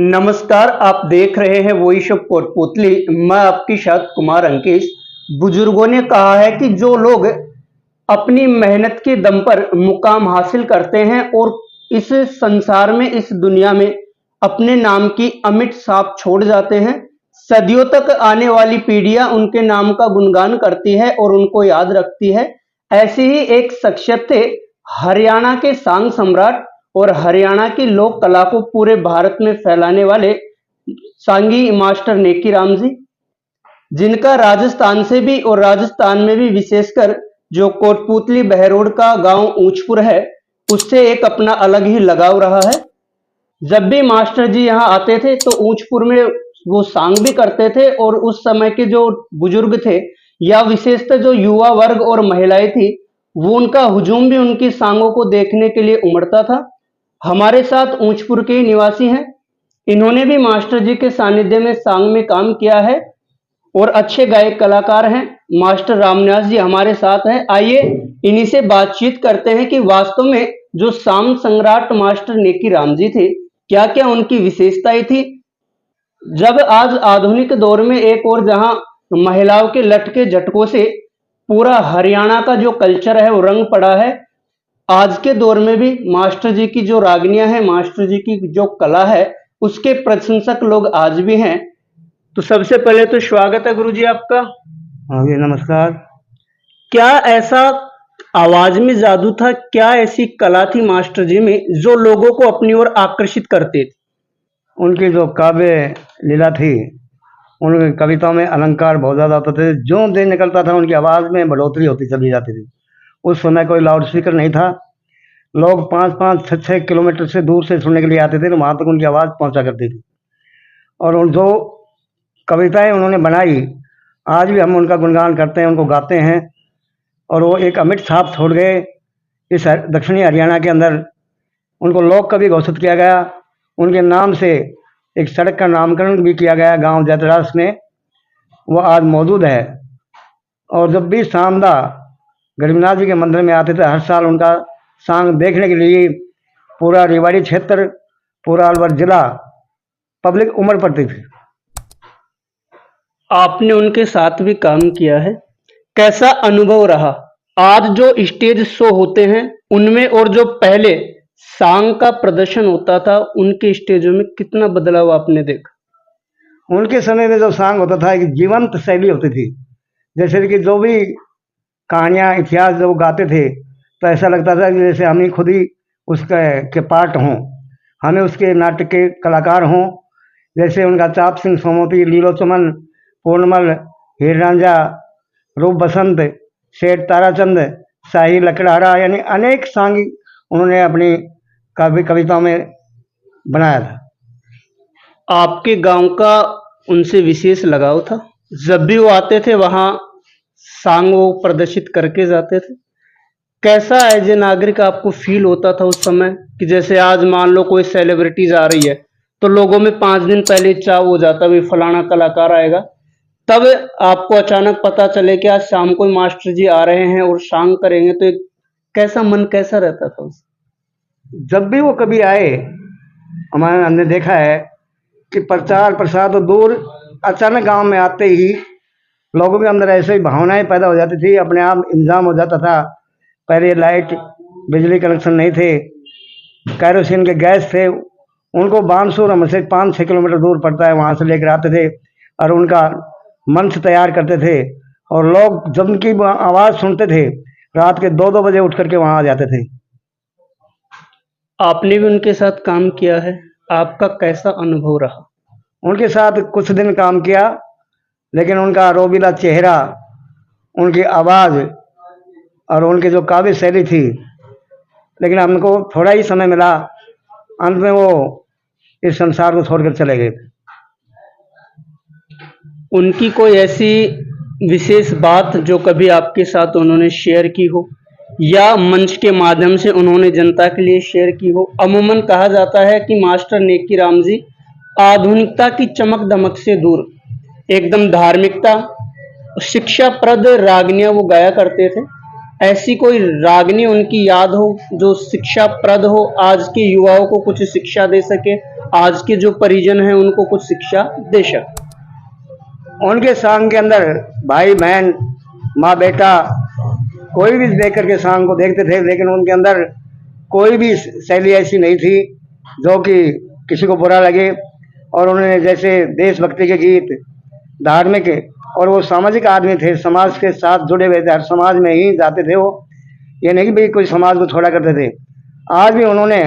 नमस्कार, आप देख रहे हैं वॉइस ऑफ कोटपुतली। मैं आपकी शरद कुमार अंकेश। बुजुर्गों ने कहा है कि जो लोग अपनी मेहनत के दम पर मुकाम हासिल करते हैं और इस संसार में, इस दुनिया में अपने नाम की अमिट छाप छोड़ जाते हैं, सदियों तक आने वाली पीढ़ियां उनके नाम का गुणगान करती है और उनको याद रखती है। ऐसी ही एक शख्सियत थे हरियाणा के सांग सम्राट और हरियाणा की लोक कला को पूरे भारत में फैलाने वाले सांगी मास्टर नेकी राम जी, जिनका राजस्थान से भी और राजस्थान में भी विशेषकर जो कोटपुतली बहरोड का गांव ऊंचपुर है, उससे एक अपना अलग ही लगाव रहा है। जब भी मास्टर जी यहाँ आते थे तो ऊंचपुर में वो सांग भी करते थे और उस समय के जो बुजुर्ग थे या विशेषतः जो युवा वर्ग और महिलाएं थी, वो उनका हुजूम भी उनकी सांगों को देखने के लिए उमड़ता था। हमारे साथ ऊंचपुर के ही निवासी हैं। इन्होंने भी मास्टर जी के सानिध्य में सांग में काम किया है और अच्छे गायक कलाकार हैं। मास्टर रामनिवास जी हमारे साथ हैं। आइए इन्हीं से बातचीत करते हैं कि वास्तव में जो सांग सम्राट मास्टर नेकी राम जी थे, क्या क्या उनकी विशेषताएं थी। जब आज आधुनिक दौर में एक और जहां महिलाओं के लटके झटकों से पूरा हरियाणा का जो कल्चर है वो रंग पड़ा है, आज के दौर में भी मास्टर जी की जो रागनियां हैं, मास्टर जी की जो कला है, उसके प्रशंसक लोग आज भी हैं। तो सबसे पहले तो स्वागत है गुरु जी आपका। हाँ जी, नमस्कार। क्या ऐसा आवाज में जादू था, क्या ऐसी कला थी मास्टर जी में जो लोगों को अपनी ओर आकर्षित करते थे? उनकी जो काव्य लीला थी, उनकी कविताओं में अलंकार बहुत ज़्यादा होते थे। जो दिन निकलता था उनकी आवाज़ में बढ़ोतरी होती चली जाती थी। उस समय कोई लाउड स्पीकर नहीं था। लोग 5-5, 6-6 किलोमीटर से दूर से सुनने के लिए आते थे, तो वहाँ तक उनकी आवाज़ पहुँचा करती थी। और उन जो कविताएं उन्होंने बनाई, आज भी हम उनका गुणगान करते हैं, उनको गाते हैं। और वो एक अमिट छाप छोड़ गए इस दक्षिणी हरियाणा के अंदर। उनको लोक कवि घोषित किया गया। उनके नाम से एक सड़क का नामकरण भी किया गया गांव जैतरास में, वो आज मौजूद है। और जब भी शामदा गरीबनाथ जी के मंदिर में आते थे, हर साल उनका सांग देखने के लिए पूरा रेवाड़ी क्षेत्र, पूरा अलवर जिला पब्लिक उमड़ पड़ती थी। आपने उनके साथ भी काम किया है, कैसा अनुभव रहा? आज जो स्टेज शो होते हैं उनमें और जो पहले सांग का प्रदर्शन होता था, उनके स्टेजों में कितना बदलाव आपने देखा? उनके समय में जो सांग होता था, एक जीवंत शैली होती थी। जैसे कि जो भी कहानियाँ, इतिहास जो गाते थे, तो ऐसा लगता था कि जैसे हम ही खुद ही उसके के पार्ट हों, हमें उसके नाटक के कलाकार हों। जैसे उनका चाप सिंह सोमोती, लीलो चमन, पूर्णमल, हीर रांझा, रूप बसंत, शेठ ताराचंद, शाही लकड़हारा, यानी अनेक सांग उन्होंने अपनी कविताओं में बनाया था। आपके गांव का उनसे विशेष लगाव था? जब भी वो आते थे वहां सांग वो प्रदर्शित करके जाते थे। कैसा एज ए नागरिक आपको फील होता था उस समय कि जैसे आज मान लो कोई सेलिब्रिटीज आ रही है तो लोगों में 5 दिन पहले चाव हो जाता है फलाना कलाकार आएगा, तब आपको अचानक पता चले कि आज शाम को मास्टर जी आ रहे हैं और सांग करेंगे, तो एक कैसा मन कैसा रहता था उस? जब भी वो कभी आए, हमने देखा है कि प्रचार प्रसार तो दूर, अचानक गांव में आते ही लोगों के अंदर ऐसे ही भावनाएं पैदा हो जाती थी, अपने आप इंतजाम हो जाता था। पहले लाइट, बिजली कनेक्शन नहीं थे, कैरोसिन के गैस थे। उनको बानसूर हमसे 5-6 किलोमीटर दूर पड़ता है, वहाँ से लेकर आते थे और उनका मंच तैयार करते थे। और लोग जब उनकी आवाज़ सुनते थे, रात के 2-2 बजे उठ करके वहाँ आ जाते थे। आपने भी उनके साथ काम किया है, आपका कैसा अनुभव रहा? उनके साथ कुछ दिन काम किया, लेकिन उनका रोबीला चेहरा, उनकी आवाज़ और उनकी जो काव्य शैली थी, लेकिन हमको थोड़ा ही समय मिला। अंत में वो इस संसार को छोड़कर चले गए। उनकी कोई ऐसी विशेष बात जो कभी आपके साथ उन्होंने शेयर की हो या मंच के माध्यम से उन्होंने जनता के लिए शेयर की हो? अमूमन कहा जाता है कि मास्टर नेकी राम जी आधुनिकता की चमक दमक से दूर एकदम धार्मिकता, शिक्षाप्रद रागनियां वो गाया करते थे। ऐसी कोई रागनी उनकी याद हो जो शिक्षाप्रद हो, आज के युवाओं को कुछ शिक्षा दे सके, आज के जो परिजन हैं उनको कुछ शिक्षा दे सके? उनके सांग के अंदर भाई बहन माँ बेटा कोई भी देख करके सांग को देखते थे, लेकिन उनके अंदर कोई भी शैली ऐसी नहीं थी जो कि किसी को बुरा लगे। और उन्होंने जैसे देशभक्ति के गीत, धार्मिक, और वो सामाजिक आदमी थे, समाज के साथ जुड़े हुए थे, हर समाज में ही जाते थे वो। ये नहीं कि भाई कोई समाज को छोड़ा करते थे। आज भी उन्होंने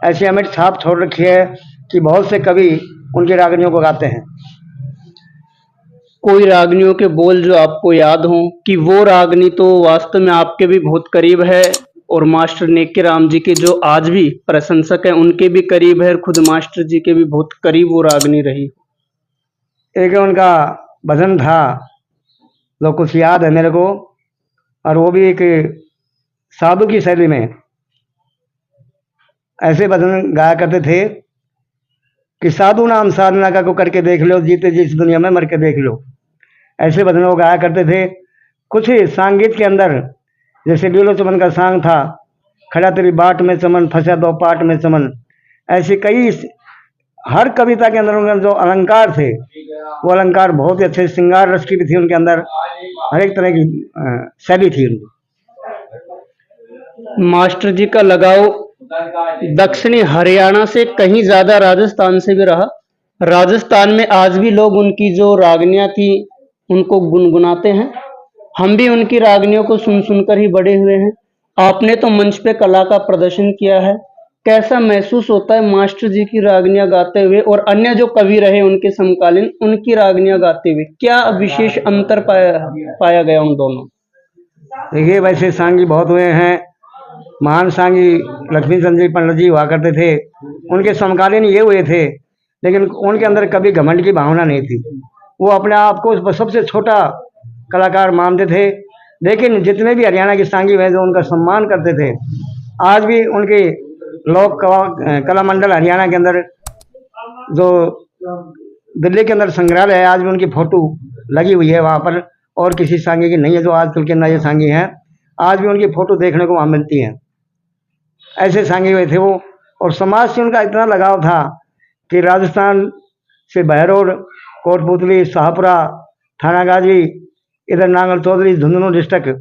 ऐसी अमिट छाप छोड़ रखी है कि बहुत से कवि उनकी रागनियों को गाते हैं। कोई रागनियों के बोल जो आपको याद हो कि वो रागनी तो वास्तव में आपके भी बहुत करीब है, और मास्टर नेकी राम जी के जो आज भी प्रशंसक हैं उनके भी करीब है, और खुद मास्टर जी के भी बहुत करीब वो रागनी रही? एक उनका भजन था जो कुछ याद है मेरे को, और वो भी एक साधु की शैली में ऐसे भजन गाया करते थे कि साधु नाम साधना का को करके देख लो, जीते जिस दुनिया में मर के देख लो। ऐसे भजन वो गाया करते थे। कुछ सांगीत के अंदर जैसे लीलो चमन का सांग था, खड़ा तेरी बाट में चमन फंसा दो पाट में चमन, ऐसे कई हर कविता के अंदर उनके जो अलंकार थे वो अलंकार बहुत ही अच्छे, श्रृंगार रस की भी थी उनके अंदर, हर एक तरह की शैली थी उनकी। मास्टर जी का लगाव दक्षिणी हरियाणा से कहीं ज्यादा राजस्थान से भी रहा। राजस्थान में आज भी लोग उनकी जो रागनियां थी उनको गुनगुनाते हैं। हम भी उनकी रागनियों को सुन सुनकर ही बड़े हुए हैं। आपने तो मंच पे कला का प्रदर्शन किया है, कैसा महसूस होता है मास्टर जी की रागनियां गाते हुए और अन्य जो कवि रहे उनके समकालीन उनकी रागनियां गाते हुए? क्या विशेष अंतर पाया गया उन दोनों? देखिए, वैसे सांगी बहुत हुए हैं, महान सांगी लक्ष्मी चंद्र जी पंडित जी हुआ करते थे, उनके समकालीन ये हुए थे, लेकिन उनके अंदर कभी घमंड की भावना नहीं थी। वो अपने आप को सबसे छोटा कलाकार मानते थे। लेकिन जितने भी हरियाणा के सांगी हुए जो उनका सम्मान करते थे, आज भी उनके लोक कला मंडल हरियाणा के अंदर जो दिल्ली के अंदर संग्रहालय है, आज भी उनकी फोटो लगी हुई है वहाँ पर, और किसी सांगी की नहीं है। जो आजकल के नए सांगी हैं, आज भी उनकी फोटो देखने को वहाँ मिलती हैं। ऐसे सांगी हुए थे वो, और समाज से उनका इतना लगाव था कि राजस्थान से बहरोड, कोटपुतली, शाहपुरा, थानागाजी, इधर नांगल चौधरी, झुंझुनू डिस्ट्रिक्ट,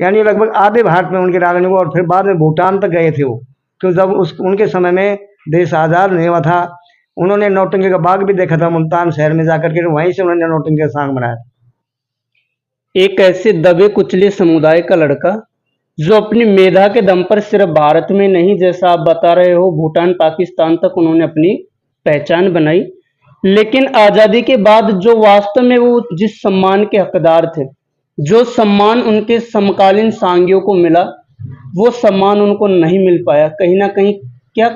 यानी लगभग आधे भारत में उनके रागनी को, और फिर बाद में भूटान तक गए थे वो, क्योंकि जब उनके समय में देश आज़ाद नहीं हुआ था। उन्होंने नौटंकी का बाग भी देखा था मुल्तान शहर में जाकर के, वहीं से उन्होंने नौटंकी का सांग बनाया था। एक ऐसे दबे कुचले समुदाय का लड़का जो अपनी मेधा के दम पर सिर्फ भारत में नहीं, जैसा आप बता रहे हो, भूटान पाकिस्तान तक उन्होंने अपनी पहचान बनाई, लेकिन आजादी के बाद जो वास्तव में वो जिस सम्मान के हकदार थे, जो सम्मान उनके समकालीन सांगियों को मिला, वो सम्मान उनको नहीं मिल पाया। कहीं ना कहीं क्या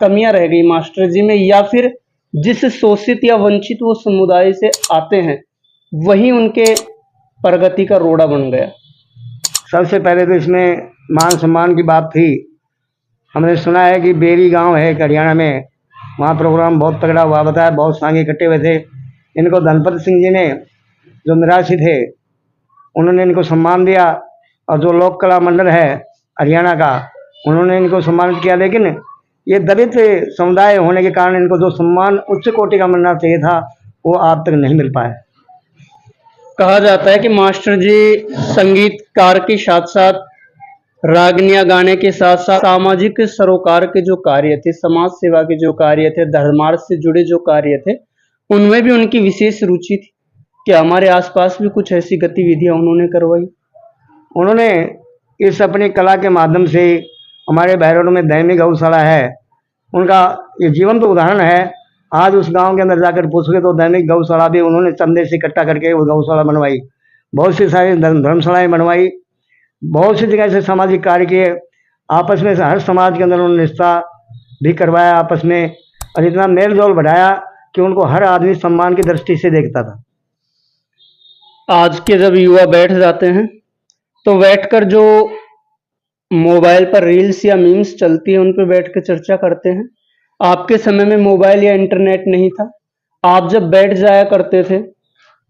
कमियां रह गई मास्टर जी में, या फिर जिस शोषित या वंचित वो समुदाय से आते हैं वही उनके प्रगति का रोड़ा बन गया? सबसे पहले तो इसमें मान सम्मान की बात थी। हमने सुना है कि बेरी गांव है हरियाणा में, वहाँ प्रोग्राम बहुत तगड़ा हुआ, बताया बहुत सांगे इकट्ठे हुए थे। इनको धनपत सिंह जी ने, जो निराशी थे, उन्होंने इनको सम्मान दिया, और जो लोक कला मंडल है हरियाणा का, उन्होंने इनको सम्मानित किया। लेकिन ये दलित समुदाय होने के कारण इनको जो सम्मान उच्च कोटि का मिलना चाहिए था वो आज तक नहीं मिल पाया। कहा जाता है कि मास्टर जी संगीतकार के साथ साथ, रागनियां गाने के साथ साथ सामाजिक सरोकार के जो कार्य थे, समाज सेवा के जो कार्य थे, धर्मार्थ से जुड़े जो कार्य थे, उनमें भी उनकी विशेष रुचि थी। क्या हमारे आसपास भी कुछ ऐसी गतिविधियां उन्होंने करवाई? उन्होंने इस अपनी कला के माध्यम से, हमारे बहरोड में दैनिक गौशाला है, उनका ये जीवंत उदाहरण है। आज उस गांव के अंदर जाकर पूछोगे तो दैनिक गौशाला भी उन्होंने चंदे से इकट्ठा करके वो गौशाला बनवाई, बहुत सी सारी धर्मशालाएँ बनवाई, बहुत सी जगह से सामाजिक कार्य किए। आपस में हर समाज के अंदर उन्होंने रिश्ता भी करवाया आपस में, और इतना मेल जोल बढ़ाया कि उनको हर आदमी सम्मान की दृष्टि से देखता था। आज के जब युवा बैठ जाते हैं तो बैठकर जो मोबाइल पर रील्स या मीम्स चलती है उन पर बैठ कर चर्चा करते हैं। आपके समय में मोबाइल या इंटरनेट नहीं था, आप जब बैठ जाया करते थे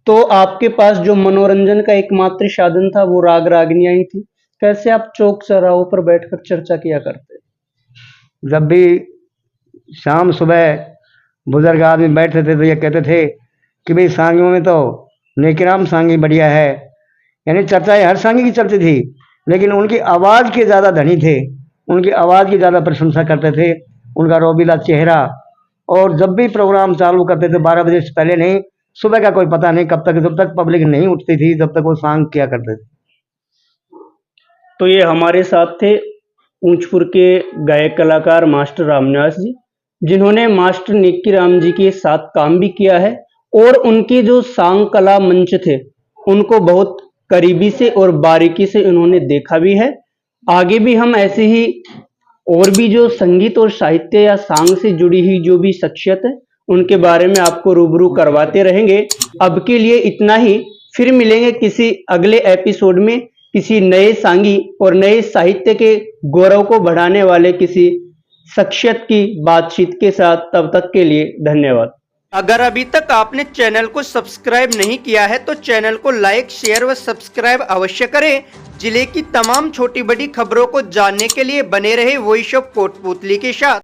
तो आपके पास जो मनोरंजन का एकमात्र साधन था वो राग रागनियां ही थी। कैसे आप चौक चौराहों पर बैठकर चर्चा किया करते? जब भी शाम सुबह बुजुर्ग आदमी बैठते थे तो ये कहते थे कि भाई सांगियों में तो नेकीराम सांगी बढ़िया है। यानी चर्चाएं हर सांगी की चलती थी, लेकिन उनकी आवाज़ के ज़्यादा धनी थे, उनकी आवाज़ की ज़्यादा प्रशंसा करते थे, उनका रोबीला चेहरा। और जब भी प्रोग्राम चालू करते थे 12 बजे से पहले नहीं, सुबह का कोई पता नहीं कब तक, जब तक पब्लिक नहीं उठती थी जब तक वो सांग किया करते थे। तो ये हमारे साथ थे ऊंचपुर के गायक कलाकार मास्टर रामनिवास जी, जिन्होंने मास्टर नेकीराम जी के साथ काम भी किया है और उनके जो सांग कला मंच थे उनको बहुत करीबी से और बारीकी से उन्होंने देखा भी है। आगे भी हम ऐसे ही और भी जो संगीत और साहित्य या सांग से जुड़ी हुई जो भी शख्सियत है उनके बारे में आपको रूबरू करवाते रहेंगे। अब के लिए इतना ही, फिर मिलेंगे किसी अगले एपिसोड में किसी नए सांगी और नए साहित्य के गौरव को बढ़ाने वाले किसी शख्सियत की बातचीत के साथ। तब तक के लिए धन्यवाद। अगर अभी तक आपने चैनल को सब्सक्राइब नहीं किया है तो चैनल को लाइक, शेयर व सब्सक्राइब अवश्य करें। जिले की तमाम छोटी बड़ी खबरों को जानने के लिए बने रहे वॉइस ऑफ कोटपूतली के साथ।